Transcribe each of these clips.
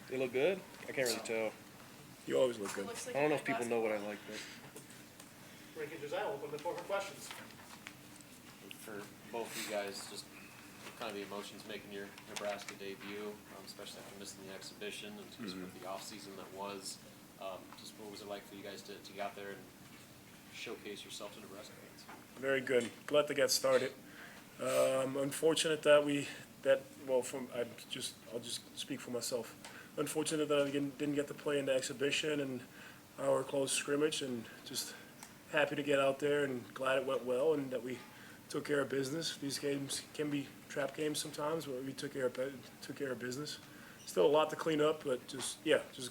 They look good? I can't really tell. You always look good. I don't know if people know what I like, but. Rienk and Josiah, open the floor for questions. For both of you guys, just kind of the emotions making your Nebraska debut, especially after missing the exhibition and just with the off season that was. Just what was it like for you guys to get out there and showcase yourself to Nebraska fans? Very good. Glad to get started. Unfortunate that I'll just speak for myself. Unfortunate that I didn't get to play in the exhibition and our close scrimmage, and just happy to get out there and glad it went well and that we took care of business. These games can be trap games sometimes, but we took care of business. Still a lot to clean up, but just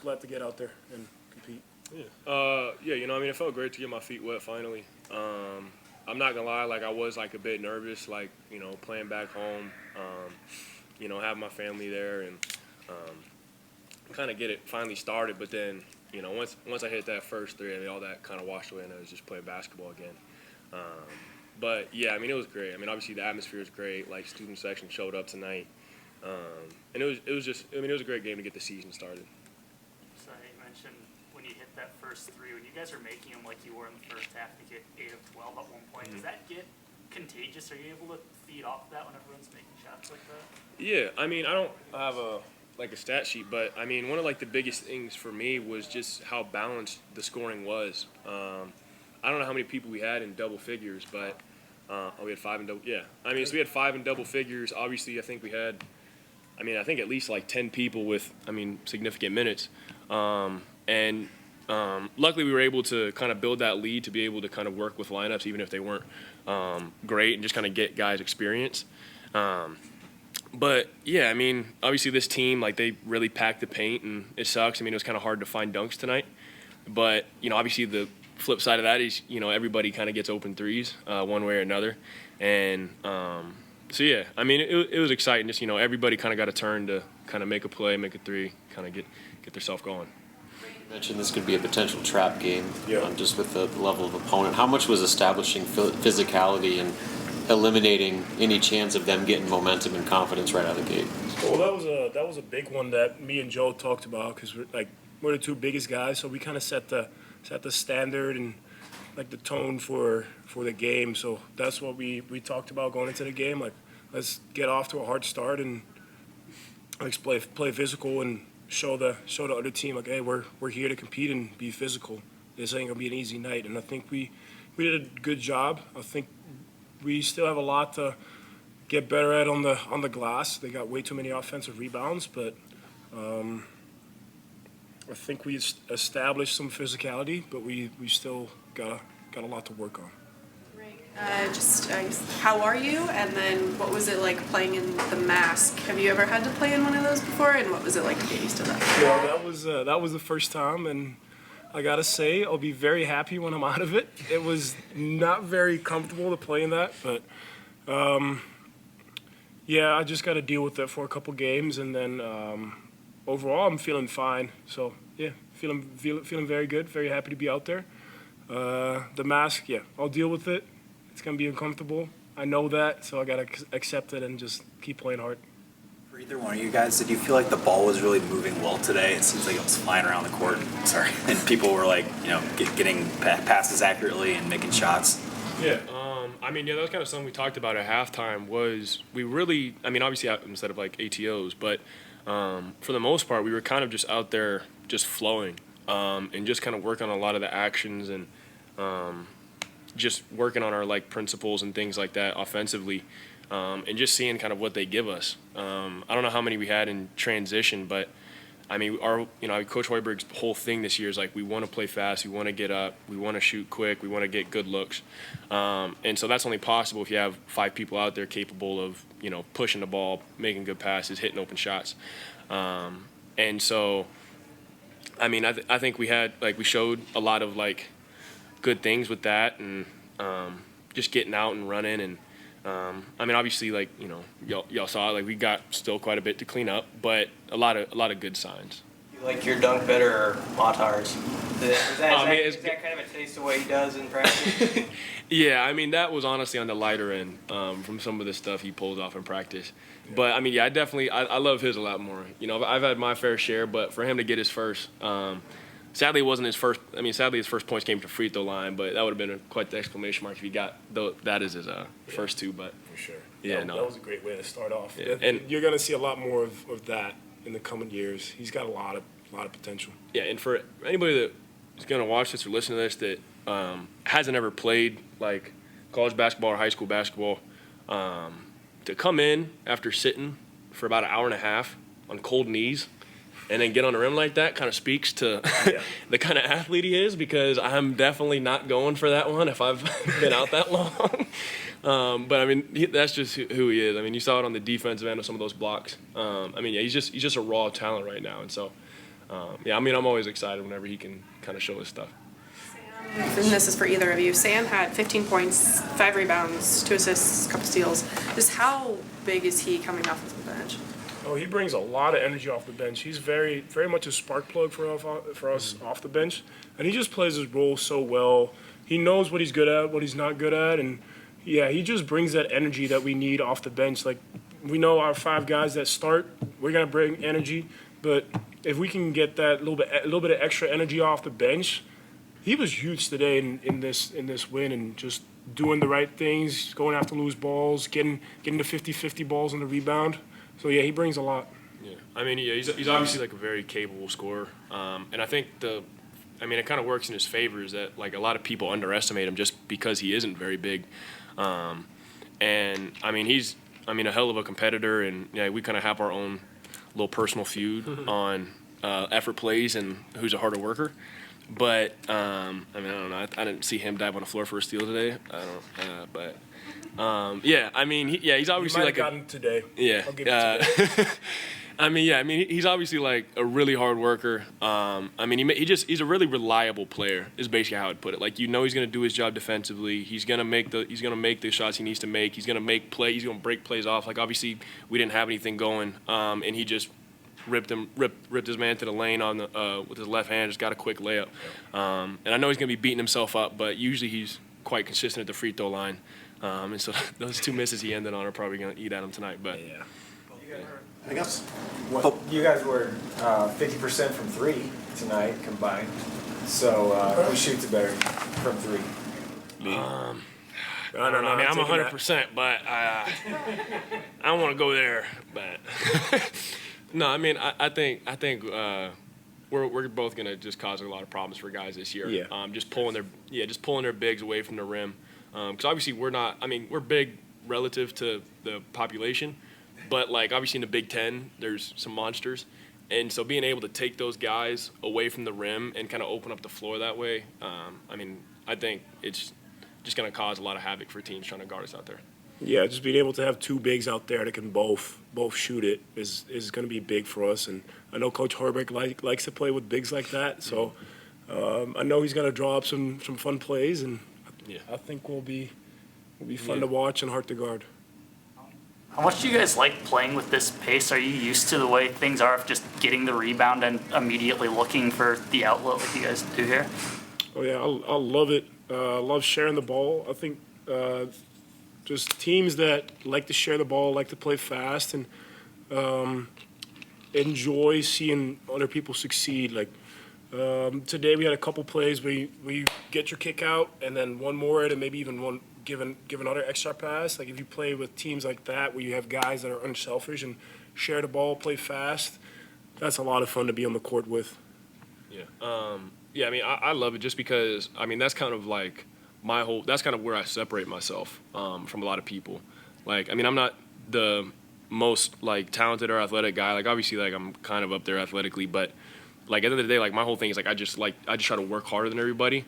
glad to get out there and compete. It felt great to get my feet wet finally. I'm not gonna lie, I was a bit nervous, playing back home, have my family there and kind of get it finally started. But then, once I hit that first three, all that kind of washed away and I was just playing basketball again. But yeah, it was great. Obviously the atmosphere is great. Student section showed up tonight, and it was a great game to get the season started. So you mentioned when you hit that first three, when you guys are making them like you were in the first half, to get 8 of 12 at one point. Does that get contagious? Are you able to feed off that when everyone's making shots like that? Yeah, I don't have a stat sheet, but one of the biggest things for me was just how balanced the scoring was. I don't know how many people we had in double figures, but we had 5 in double. Yeah, so we had 5 in double figures. Obviously, I think we had, at least 10 people with, significant minutes. Luckily, we were able to kind of build that lead to be able to kind of work with lineups, even if they weren't great, and just kind of get guys experience. But yeah, obviously this team, they really packed the paint, and it sucks. It was kind of hard to find dunks tonight. But, obviously the flip side of that is, everybody kind of gets open threes one way or another. And so, yeah, it was exciting. Just, everybody kind of got a turn to kind of make a play, make a three, kind of get themselves going. You mentioned this could be a potential trap game, Yeah. Just with the level of opponent. How much was establishing physicality and eliminating any chance of them getting momentum and confidence right out of the gate? Well, that was a big one that me and Joe talked about, because we're the two biggest guys, so we kind of set the standard and the tone for the game. So that's what we talked about going into the game. Let's get off to a hard start and play physical and show the other team hey, we're here to compete and be physical. This ain't gonna be an easy night. And I think we did a good job. I think we still have a lot to get better at on the glass. They got way too many offensive rebounds, but I think we established some physicality, but we still got a lot to work on. How are you? And then what was it like playing in the Mast? Have you ever had to play in one of those before? And what was it like to get used to that? Yeah, that was the first time, and I gotta say, I'll be very happy when I'm out of it. It was not very comfortable to play in that, but I just got to deal with it for a couple games, and then overall, I'm feeling fine. So yeah, feeling very good, very happy to be out there. The Mast, I'll deal with it. It's gonna be uncomfortable. I know that, so I gotta accept it and just keep playing hard. For either one of you guys, did you feel like the ball was really moving well today? It seems like it was flying around the court. And people were getting passes accurately and making shots. Yeah, that was kind of something we talked about at halftime. Was we really? Obviously instead of ATOs, but for the most part, we were kind of just out there, just flowing, and just kind of working on a lot of the actions and just working on our like principles and things like that offensively, and just seeing kind of what they give us. I don't know how many we had in transition, but I mean, Coach Hoiberg's whole thing this year is like we want to play fast, we want to get up, we want to shoot quick, we want to get good looks, and so that's only possible if you have 5 people out there capable of pushing the ball, making good passes, hitting open shots, and so I mean I think we had we showed a lot of good things with that, and just getting out and running, and obviously y'all saw we got still quite a bit to clean up, but a lot of good signs. You like your dunk better or Matar's? Is that kind of a taste of what he does in practice? Yeah, I mean, that was honestly on the lighter end from some of the stuff he pulls off in practice. But, I mean, yeah, I love his a lot more. You know, I've had my fair share, but for him to get his first, sadly it wasn't his first. I mean, sadly his first points came to free throw line, but that would have been quite the exclamation mark if he got that as his first two. But For sure. Yeah, that was a great way to start off. Yeah, and you're going to see a lot more of that in the coming years. He's got a lot of potential. yeah, and for anybody that is going to watch this or listen to this that hasn't ever played like college basketball or high school basketball, to come in after sitting for about an hour and a half on cold knees and then get on the rim like that kind of speaks to the kind of athlete he is, because I'm definitely not going for that one if I've been out that long. But I mean, that's just who he is. I mean, you saw it on the defensive end of some of those blocks. I mean, yeah, he's just a raw talent right now, and so yeah, I mean, I'm always excited whenever he can kind of show his stuff. And this is for either of you. Sam had 15 points, 5 rebounds, 2 assists, a couple steals. Just how big is he coming off of the bench? Oh, he brings a lot of energy off the bench. He's very, very much a spark plug for us off the bench, and he just plays his role so well. He knows what he's good at, what he's not good at, and yeah, he just brings that energy that we need off the bench. Like, we know our 5 guys that start, we're gonna bring energy, but if we can get that little bit of extra energy off the bench, he was huge today in this win, and just doing the right things, going after loose balls, getting the 50-50 balls on the rebound. So yeah, he brings a lot. Yeah, I mean, yeah, he's obviously like a very capable scorer, and I think it kind of works in his favor is that like a lot of people underestimate him just because he isn't very big, and I mean he's a hell of a competitor, and yeah, we kind of have our own little personal feud on effort plays and who's a harder worker. But I mean, I don't know. I didn't see him dive on the floor for a steal today. I don't. But yeah, I mean, he's obviously like gotten today. Yeah. I'll give it today. I mean, he's obviously like a really hard worker. I mean, he's a really reliable player. Is basically how I'd put it. Like, you know, he's gonna do his job defensively. He's gonna make the shots he needs to make. He's gonna make play. He's gonna break plays off. Like, obviously, we didn't have anything going, and he just ripped his man to the lane on with his left hand. Just got a quick layup. And I know he's gonna be beating himself up, but usually he's quite consistent at the free throw line. And so those 2 misses he ended on are probably gonna eat at him tonight. But Yeah. I guess you guys were 50% from 3 tonight combined. So who shoots it better from 3? I I don't know. I mean, I'm 100%, but I don't want to go there. But no, I mean, I think we're both gonna just cause a lot of problems for guys this year. Yeah. Just pulling their bigs away from the rim. Because obviously we're big relative to the population, but like obviously in the Big Ten there's some monsters, and so being able to take those guys away from the rim and kind of open up the floor that way, I mean, I think it's just gonna cause a lot of havoc for teams trying to guard us out there. Yeah, just being able to have 2 bigs out there that can both shoot it is going to be big for us. And I know Coach Herbeck likes to play with bigs like that, so I know he's going to draw up some fun plays, and Yeah. I think will be fun to watch and hard to guard. How much do you guys like playing with this pace? Are you used to the way things are of just getting the rebound and immediately looking for the outlet like you guys do here? Oh yeah, I love it. I love sharing the ball. I think just teams that like to share the ball, like to play fast, and enjoy seeing other people succeed. Like today, we had a couple plays where you get your kick out, and then one more, and maybe even one give another extra pass. Like if you play with teams like that, where you have guys that are unselfish and share the ball, play fast, that's a lot of fun to be on the court with. Yeah. Yeah. I mean, I love it just because I mean that's kind of like that's kind of where I separate myself from a lot of people. Like, I mean, I'm not the most like talented or athletic guy. Like, obviously, like I'm kind of up there athletically, but like at the end of the day, like my whole thing is like I just try to work harder than everybody.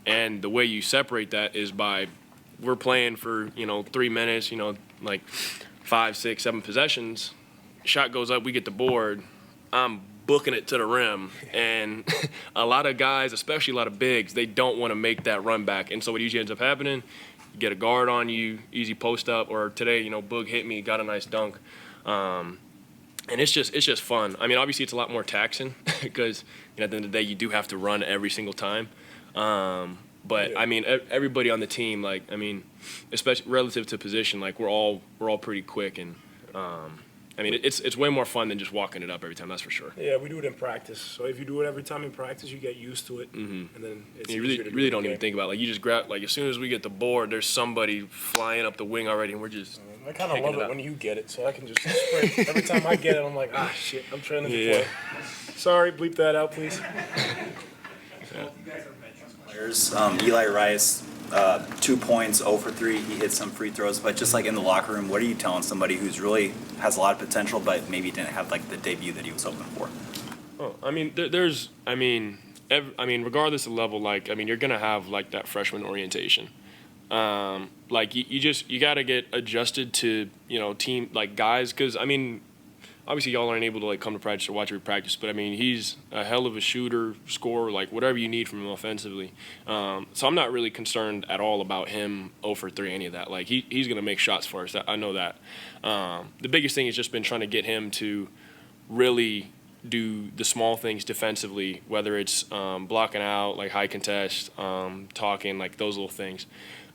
And the way you separate that is by we're playing for 3 minutes, like 5, 6, 7 possessions. Shot goes up, we get the board. I'm booking it to the rim, and a lot of guys, especially a lot of bigs, they don't want to make that run back. And so what usually ends up happening, you get a guard on you, easy post up, or today, Boog hit me, got a nice dunk. and it's just fun. I mean, obviously it's a lot more taxing because at the end of the day you do have to run every single time. But I mean, everybody on the team, like, I mean, especially relative to position, like we're all pretty quick, and I mean, it's way more fun than just walking it up every time. That's for sure. Yeah, we do it in practice. So if you do it every time in practice, you get used to it, and then it's You easier to really do don't even think about it. Like you just grab, like as soon as we get the board, there's somebody flying up the wing already, and we're just. I kind of love it it up. when you get it, so I can just sprint. Every time I get it, I'm like, ah, shit, I'm training to Yeah. play. Sorry, bleep that out, please. Players, Eli Rice, 2 points, 0 for 3. He hit some free throws, but just like in the locker room, what are you telling somebody who's really has a lot of potential, but maybe didn't have like the debut that he was hoping for? Oh, I mean, regardless of level, like, I mean, you're gonna have like that freshman orientation. Like you got to get adjusted to team like guys, because I mean, obviously y'all aren't able to like come to practice or watch every practice, but I mean he's a hell of a shooter, scorer, like whatever you need from him offensively. So I'm not really concerned at all about him 0 for 3, any of that. Like he's gonna make shots for us. I know that. The biggest thing has just been trying to get him to really do the small things defensively, whether it's blocking out, like high contest, talking, like those little things.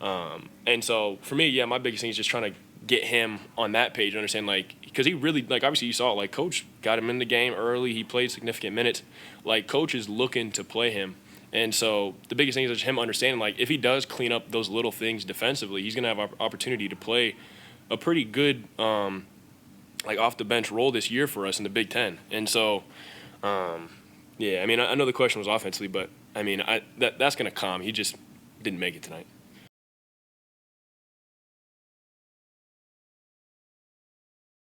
And so for me, yeah, my biggest thing is just trying to get him on that page and understand, like, because he really, like, obviously you saw it, like, coach got him in the game early. He played significant minutes. Like, coach is looking to play him. And so the biggest thing is just him understanding, like, if he does clean up those little things defensively, he's going to have an opportunity to play a pretty good, like, off-the-bench role this year for us in the Big Ten. And so, yeah, I mean, I know the question was offensively, but, I mean, that's going to come. He just didn't make it tonight.